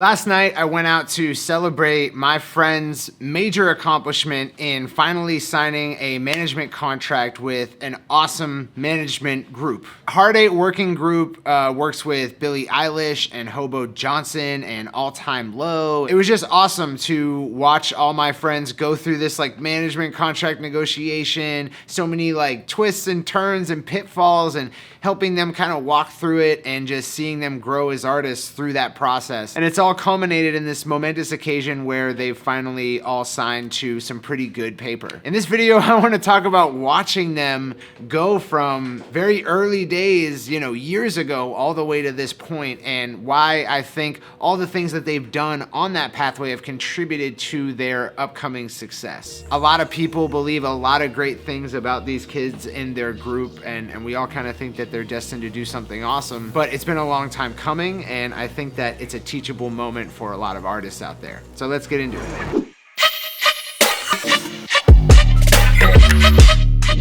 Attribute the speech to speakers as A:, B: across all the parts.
A: Last night, I went out to celebrate my friend's major accomplishment in finally signing a management contract with an awesome management group. Hard 8 Working Group works with Billie Eilish and Hobo Johnson and All Time Low. It was just awesome to watch all my friends go through this management contract negotiation, so many twists and turns and pitfalls, and helping them kind of walk through it and just seeing them grow as artists through that process. And it's all culminated in this momentous occasion where they've finally all signed to some pretty good paper. In this video, I want to talk about watching them go from very early days, years ago, all the way to this point, and why I think all the things that they've done on that pathway have contributed to their upcoming success. A lot of people believe a lot of great things about these kids in their group, and we all kind of think that they're destined to do something awesome, but it's been a long time coming, and I think that it's a teachable moment for a lot of artists out there. So let's get into it.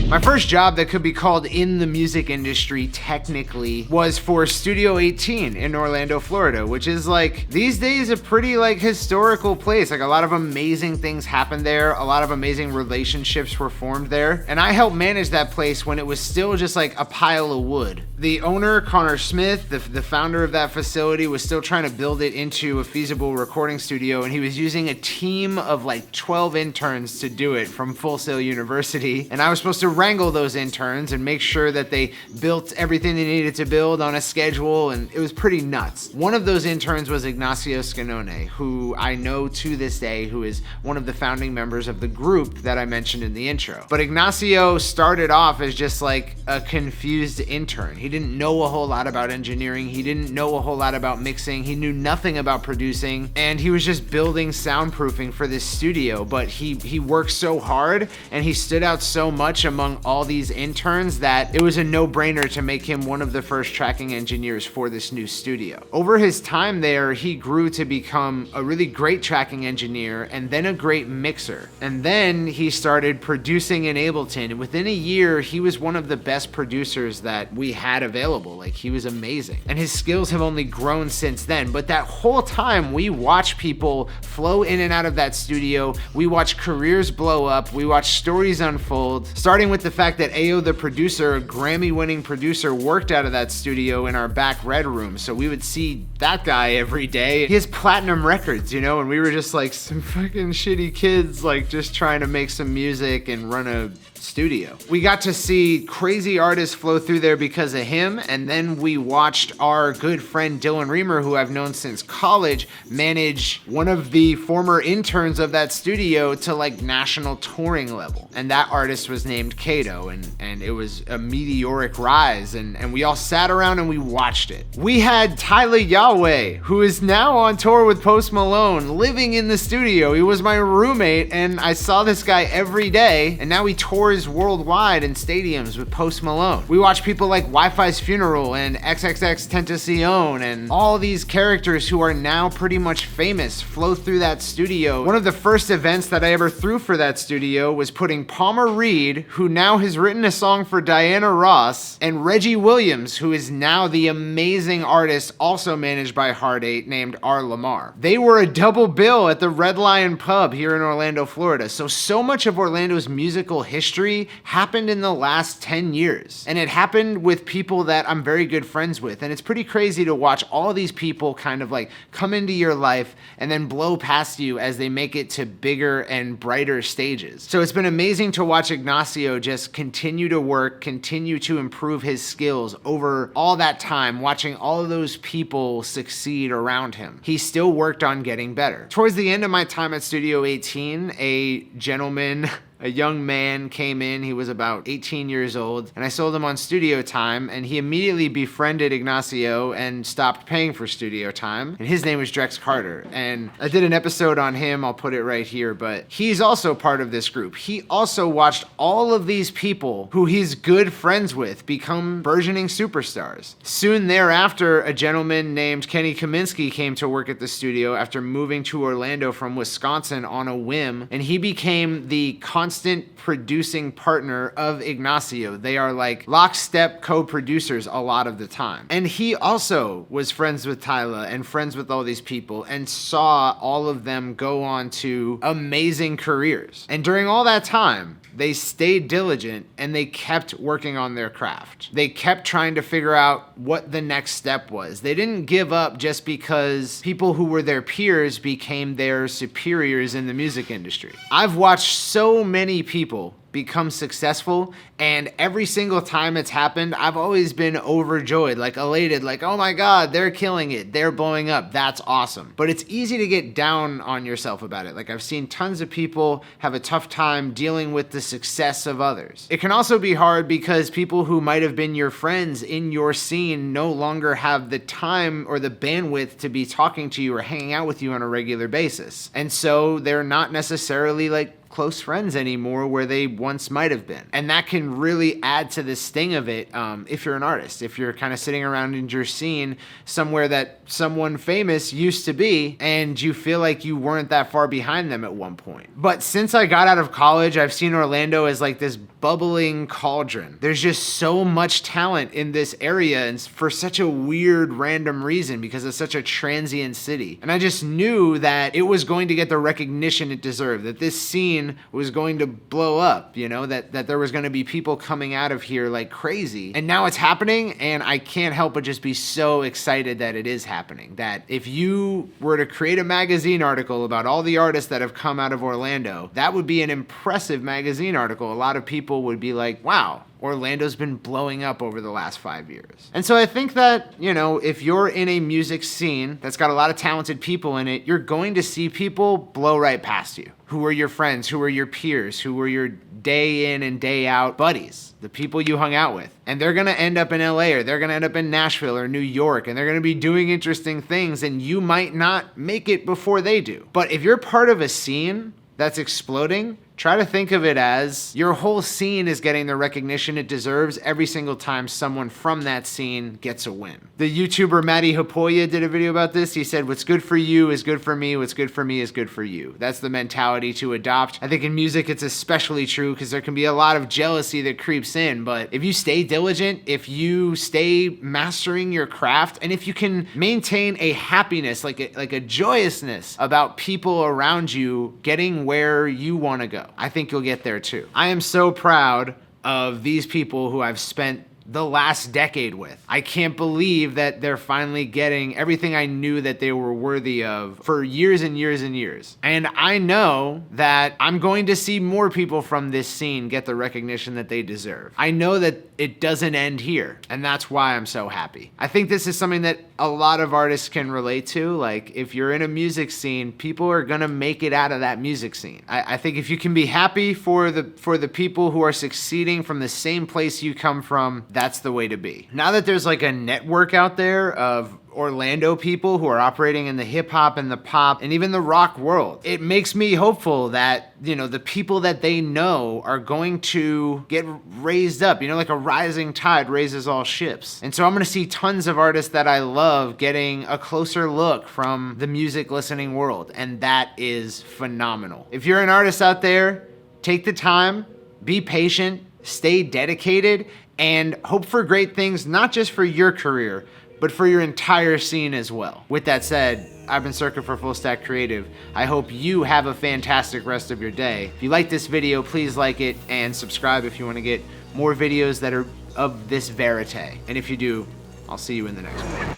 A: My first job that could be called in the music industry technically was for Studio 18 in Orlando, Florida, which is these days a pretty historical place. A lot of amazing things happened there. A lot of amazing relationships were formed there. And I helped manage that place when it was still just a pile of wood. The owner, Connor Smith, the founder of that facility, was still trying to build it into a feasible recording studio, and he was using a team of 12 interns to do it from Full Sail University. And I was supposed to wrangle those interns and make sure that they built everything they needed to build on a schedule, and it was pretty nuts. One of those interns was Ignacio Scanone, who I know to this day, who is one of the founding members of the group that I mentioned in the intro. But Ignacio started off as just a confused intern. He didn't know a whole lot about engineering. He didn't know a whole lot about mixing. He knew nothing about producing, and he was just building soundproofing for this studio. But he worked so hard, and he stood out so much among all these interns that it was a no-brainer to make him one of the first tracking engineers for this new studio. Over his time there, he grew to become a really great tracking engineer and then a great mixer. And then he started producing in Ableton, and within a year, he was one of the best producers that we had available. He was amazing. And his skills have only grown since then. But that whole time, we watched people flow in and out of that studio. We watched careers blow up. We watched stories unfold, starting with the fact that Ayo The Producer, a Grammy-winning producer, worked out of that studio in our back red room. So we would see that guy every day. He has platinum records, and we were just some fucking shitty kids, just trying to make some music and run a studio. We got to see crazy artists flow through there because of him, and then we watched our good friend Dylan R.LUM.R, who I've known since college, manage one of the former interns of that studio to national touring level. And that artist was named Kaiydo, and it was a meteoric rise, and we all sat around and we watched it. We had Tyla Yaweh, who is now on tour with Post Malone, living in the studio. He was my roommate, and I saw this guy every day, and now he tours worldwide in stadiums with Post Malone. We watch people like Wi-Fi's Funeral and XXX Tentacion and all these characters who are now pretty much famous flow through that studio. One of the first events that I ever threw for that studio was putting Palmer Reed, who now has written a song for Diana Ross, and Reggie Williams, who is now the amazing artist also managed by Hard 8 named R.LUM.R. They were a double bill at the Red Lion Pub here in Orlando, Florida. So much of Orlando's musical history happened in the last 10 years. And it happened with people that I'm very good friends with. And it's pretty crazy to watch all these people kind of come into your life and then blow past you as they make it to bigger and brighter stages. So it's been amazing to watch Ignacio just continue to work, continue to improve his skills over all that time, watching all of those people succeed around him. He still worked on getting better. Towards the end of my time at Studio 18, a gentleman a young man came in. He was about 18 years old, and I sold him on studio time, and he immediately befriended Ignacio and stopped paying for studio time. And his name was Drex Carter, and I did an episode on him. I'll put it right here, but he's also part of this group. He also watched all of these people who he's good friends with become burgeoning superstars. Soon thereafter, a gentleman named Kenny Kaminsky came to work at the studio after moving to Orlando from Wisconsin on a whim, and he became the content constant producing partner of Ignacio. They are like lockstep co-producers a lot of the time. And he also was friends with Tyla and friends with all these people and saw all of them go on to amazing careers. And during all that time, they stayed diligent and they kept working on their craft. They kept trying to figure out what the next step was. They didn't give up just because people who were their peers became their superiors in the music industry. I've watched so many people become successful, and every single time it's happened, I've always been overjoyed, like elated, like, oh my God, they're killing it, they're blowing up, that's awesome. But it's easy to get down on yourself about it. Like, I've seen tons of people have a tough time dealing with the success of others. It can also be hard because people who might have been your friends in your scene no longer have the time or the bandwidth to be talking to you or hanging out with you on a regular basis. And so they're not necessarily like close friends anymore where they once might have been. And that can really add to the sting of it if you're an artist, if you're kind of sitting around in your scene somewhere that someone famous used to be and you feel like you weren't that far behind them at one point. But since I got out of college, I've seen Orlando as like this bubbling cauldron. There's just so much talent in this area, and for such a weird random reason, because it's such a transient city. And I just knew that it was going to get the recognition it deserved, that this scene was going to blow up, you know, that there was going to be people coming out of here like crazy. And now it's happening, and I can't help but just be so excited that it is happening. That if you were to create a magazine article about all the artists that have come out of Orlando, that would be an impressive magazine article. A lot of people would be like, wow, Orlando's been blowing up over the last 5 years. And so I think that, you know, if you're in a music scene that's got a lot of talented people in it, you're going to see people blow right past you. Who are your friends? Who are your peers? Who are your day in and day out buddies? The people you hung out with. And they're gonna end up in LA, or they're gonna end up in Nashville or New York, and they're gonna be doing interesting things, and you might not make it before they do. But if you're part of a scene that's exploding, try to think of it as your whole scene is getting the recognition it deserves every single time someone from that scene gets a win. The YouTuber Matty Hapoya did a video about this. He said, what's good for you is good for me. What's good for me is good for you. That's the mentality to adopt. I think in music it's especially true because there can be a lot of jealousy that creeps in. But if you stay diligent, if you stay mastering your craft, and if you can maintain a happiness, like a joyousness about people around you getting where you want to go, I think you'll get there too. I am so proud of these people who I've spent the last decade with. I can't believe that they're finally getting everything I knew that they were worthy of for years and years and years. And I know that I'm going to see more people from this scene get the recognition that they deserve. I know that it doesn't end here, and that's why I'm so happy. I think this is something that a lot of artists can relate to. Like, if you're in a music scene, people are gonna make it out of that music scene. I think if you can be happy for the people who are succeeding from the same place you come from, that's the way to be. Now that there's like a network out there of Orlando people who are operating in the hip hop and the pop and even the rock world, it makes me hopeful that, you know, the people that they know are going to get raised up, you know, like a rising tide raises all ships. And so I'm gonna see tons of artists that I love getting a closer look from the music listening world, and that is phenomenal. If you're an artist out there, take the time, be patient, stay dedicated, and hope for great things, not just for your career, but for your entire scene as well. With that said, I've been Circa for Full Stack Creative. I hope you have a fantastic rest of your day. If you like this video, please like it and subscribe if you want to get more videos that are of this verite. And if you do, I'll see you in the next one.